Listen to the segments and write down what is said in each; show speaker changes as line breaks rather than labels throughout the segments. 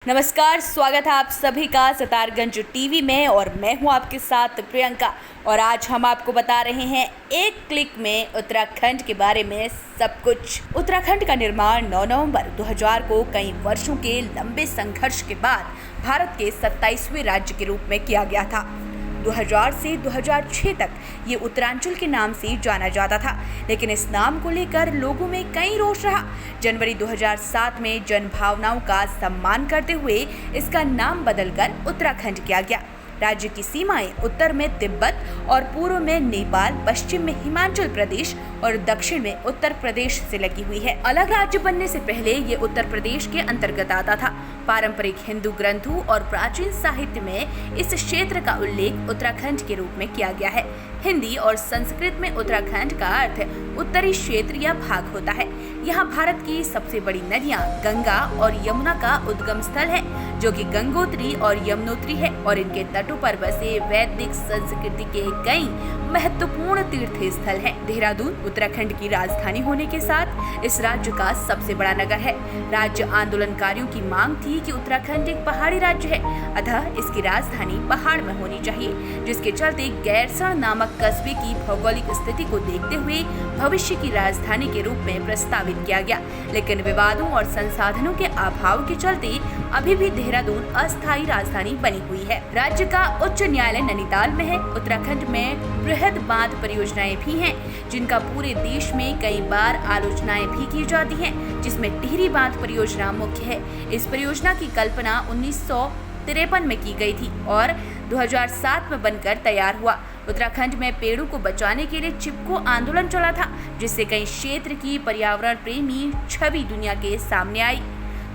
नमस्कार, स्वागत है आप सभी का सितारगंज टीवी में और मैं हूं आपके साथ प्रियंका। और आज हम आपको बता रहे हैं एक क्लिक में उत्तराखंड के बारे में सब कुछ। उत्तराखंड का निर्माण 9 नवंबर 2000 को कई वर्षों के लंबे संघर्ष के बाद भारत के 27वें राज्य के रूप में किया गया था। 2000 से 2006 तक ये उत्तरांचल के नाम से जाना जाता था, लेकिन इस नाम को लेकर लोगों में कई रोष रहा। जनवरी 2007 में जन भावनाओं का सम्मान करते हुए इसका नाम बदलकर उत्तराखंड किया गया। राज्य की सीमाएं उत्तर में तिब्बत और पूर्व में नेपाल, पश्चिम में हिमाचल प्रदेश और दक्षिण में उत्तर प्रदेश से लगी हुई है। अलग राज्य बनने से पहले ये उत्तर प्रदेश के अंतर्गत आता था। पारंपरिक हिंदू ग्रंथों और प्राचीन साहित्य में इस क्षेत्र का उल्लेख उत्तराखंड के रूप में किया गया है। हिंदी और संस्कृत में उत्तराखंड का अर्थ उत्तरी क्षेत्र या भाग होता है। यहाँ भारत की सबसे बड़ी नदियाँ गंगा और यमुना का उद्गम स्थल है, जो कि गंगोत्री और यमुनोत्री है, और इनके तटों पर बसे वैदिक संस्कृति के कई महत्वपूर्ण तीर्थ स्थल हैं। देहरादून उत्तराखंड की राजधानी होने के साथ इस राज्य का सबसे बड़ा नगर है। राज्य आंदोलनकारियों की मांग थी कि उत्तराखंड एक पहाड़ी राज्य है, अतः इसकी राजधानी पहाड़ में होनी चाहिए, जिसके चलते गैरसैंण नामक कस्बे की भौगोलिक स्थिति को देखते हुए भविष्य की राजधानी के रूप में प्रस्तावित किया गया। लेकिन विवादों और संसाधनों के अभाव के चलते अभी भी देहरादून अस्थायी राजधानी बनी हुई है। राज्य का उच्च न्यायालय नैनीताल में है। उत्तराखंड में बृहद बांध परियोजनाएं भी हैं, जिनका पूरे देश में कई बार आलोचनाएं भी की जाती हैं, जिसमें टिहरी बांध परियोजना मुख्य है। इस परियोजना की कल्पना 1953 में की गई थी और 2007 में बनकर तैयार हुआ। उत्तराखंड में पेड़ों को बचाने के लिए चिपको आंदोलन चला था, जिससे कई क्षेत्र की पर्यावरण प्रेमी छवि दुनिया के सामने आई।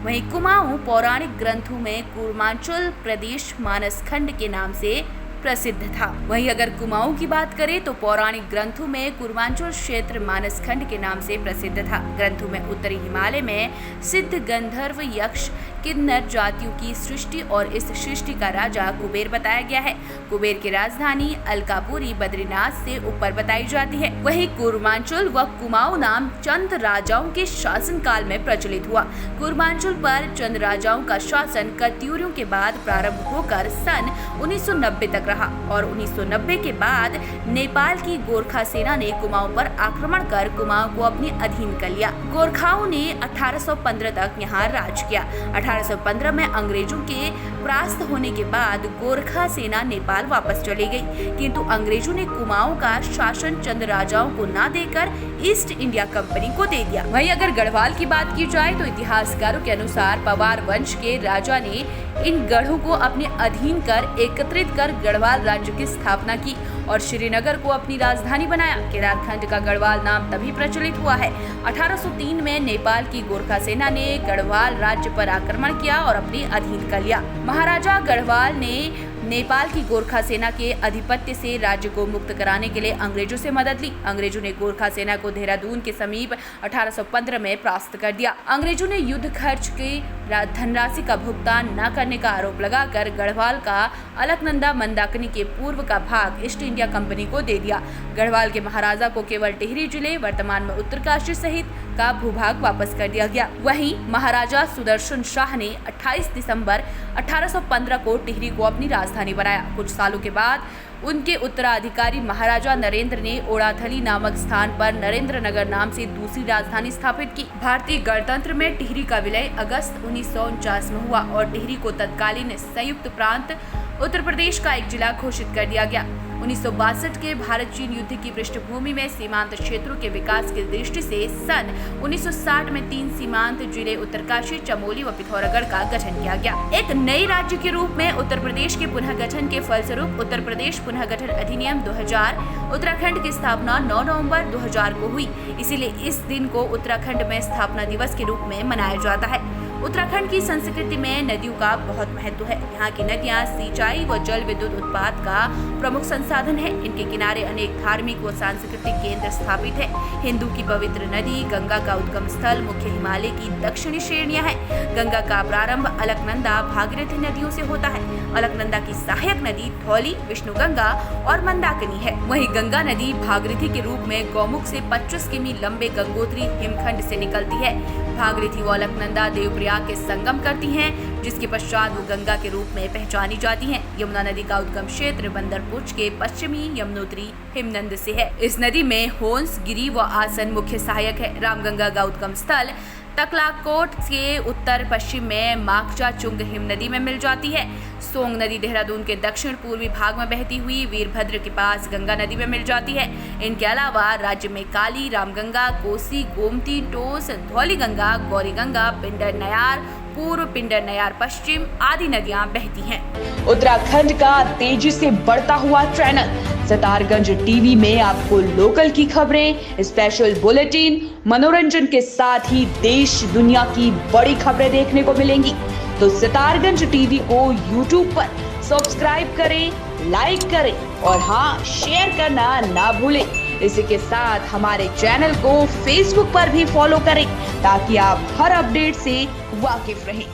वहीं कुमाऊं पौराणिक ग्रंथों में कूर्मांचल प्रदेश मानसखंड के नाम से प्रसिद्ध था। वहीं अगर कुमाऊं की बात करें तो पौराणिक ग्रंथों में कूर्मांचल क्षेत्र मानसखंड के नाम से प्रसिद्ध था। ग्रंथों में उत्तरी हिमालय में सिद्ध गंधर्व यक्ष किन्नर जातियों की सृष्टि और इस सृष्टि का राजा कुबेर बताया गया है। कुबेर की राजधानी अलकापुरी बद्रीनाथ से ऊपर बताई जाती है। वहीं कूर्मांचल व कुमाऊं नाम चंद राजाओं के शासन काल में प्रचलित हुआ। कूर्मांचल पर चंद राजाओं का शासन कत्यूरियों के बाद प्रारंभ होकर सन 1990 तक रहा और 1990 के बाद नेपाल की गोरखा सेना ने कुमाऊं पर आक्रमण कर कुमाऊं को अपने अधीन कर लिया। गोरखाओं ने 1815 तक यहाँ राज किया। 1815 में अंग्रेजों के परास्त होने के बाद गोरखा सेना नेपाल वापस चली गई, किंतु अंग्रेजों ने कुमाऊं का शासन चंद राजाओं को न देकर ईस्ट इंडिया कंपनी को दे दिया। वहीं अगर गढ़वाल की बात की जाए तो इतिहासकारों के अनुसार पवार वंश के राजा ने इन गढ़ों को अपने अधीन कर एकत्रित कर गढ़वाल राज्य की स्थापना की और श्रीनगर को अपनी राजधानी बनाया। केदारखंड का गढ़वाल नाम तभी प्रचलित हुआ है। 1803 में नेपाल की गोरखा सेना ने गढ़वाल राज्य पर आक्रमण किया और अपने अधीन कर लिया। महाराजा गढ़वाल ने नेपाल की गोरखा सेना के अधिपत्य से राज्य को मुक्त कराने के लिए अंग्रेजों से मदद ली। अंग्रेजों ने गोरखा सेना को देहरादून के समीप 1815 में परास्त कर दिया। अंग्रेजों ने युद्ध खर्च की धनराशि का भुगतान न करने का आरोप लगाकर गढ़वाल का अलकनंदा मंदाकिनी के पूर्व का भाग ईस्ट इंडिया कंपनी को दे दिया। गढ़वाल के महाराजा को केवल टिहरी जिले, वर्तमान में उत्तरकाशी सहित का भूभाग वापस कर दिया गया। वहीं महाराजा सुदर्शन शाह ने 28 दिसंबर 1815 को टिहरी को अपनी राजधानी बनाया। कुछ सालों के बाद उनके उत्तराधिकारी महाराजा नरेंद्र ने ओड़ाथली नामक स्थान पर नरेंद्र नगर नाम से दूसरी राजधानी स्थापित की। भारतीय गणतंत्र में टिहरी का विलय अगस्त 1949 में हुआ और टिहरी को तत्कालीन संयुक्त प्रांत उत्तर प्रदेश का एक जिला घोषित कर दिया गया। 1962 के भारत चीन युद्ध की पृष्ठभूमि में सीमांत क्षेत्रों के विकास की दृष्टि से सन 1960 में 3 सीमांत जिले उत्तरकाशी, चमोली व पिथौरागढ़ का गठन किया गया। एक नए राज्य के रूप में उत्तर प्रदेश के पुनः गठन के फलस्वरूप उत्तर प्रदेश पुनः गठन अधिनियम 2000 उत्तराखंड की स्थापना 9 नवंबर 2000 को हुई। इसीलिए इस दिन को उत्तराखंड में स्थापना दिवस के रूप में मनाया जाता है। उत्तराखंड की संस्कृति में नदियों का बहुत महत्व है। यहाँ की नदियाँ सिंचाई व जल विद्युत उत्पाद का प्रमुख संसाधन है। इनके किनारे अनेक धार्मिक व सांस्कृतिक केंद्र स्थापित है। हिंदू की पवित्र नदी गंगा का उद्गम स्थल मुख्य हिमालय की दक्षिणी श्रेणियां है। गंगा का प्रारंभ अलकनंदा भागीरथी नदियों से होता है। अलकनंदा की सहायक नदी धौली, विष्णुगंगा और मंदाकिनी है। वहीं गंगा नदी भागीरथी के रूप में गौमुख से 25 किमी लंबे गंगोत्री हिमखंड से निकलती है। भागीरथी व अलकनंदा देवप्रयाग जाके संगम करती हैं, जिसके पश्चात वो गंगा के रूप में पहचानी जाती हैं। यमुना नदी का उद्गम क्षेत्र बंदरपुर के पश्चिमी यमुनोत्री हिमनद से है। इस नदी में होन्स, गिरी व आसन मुख्य सहायक है। रामगंगा का उद्गम स्थल तकलाकोट के उत्तर पश्चिम में माकचा चुंग हिमनदी में मिल जाती है। सोंग नदी देहरादून के दक्षिण पूर्वी भाग में बहती हुई वीरभद्र के पास गंगा नदी में मिल जाती है। इनके अलावा राज्य में काली, रामगंगा, कोसी, गोमती, टोस, धौलीगंगा, गौरीगंगा, पिंडर नयार, पूर्व पिंडर नयार पश्चिम आदि नदियां बहती हैं।
उत्तराखंड का तेजी से बढ़ता हुआ चैनल सितारगंज टीवी में आपको लोकल की खबरें, स्पेशल बुलेटिन, मनोरंजन के साथ ही देश दुनिया की बड़ी खबरें देखने को मिलेंगी। तो सितारगंज टीवी को यूट्यूब पर सब्सक्राइब करें, लाइक करें और हाँ, शेयर करना ना भूलें। इसी के साथ हमारे चैनल को फेसबुक पर भी फॉलो करें ताकि आप हर अपडेट से वाकिफ रहें।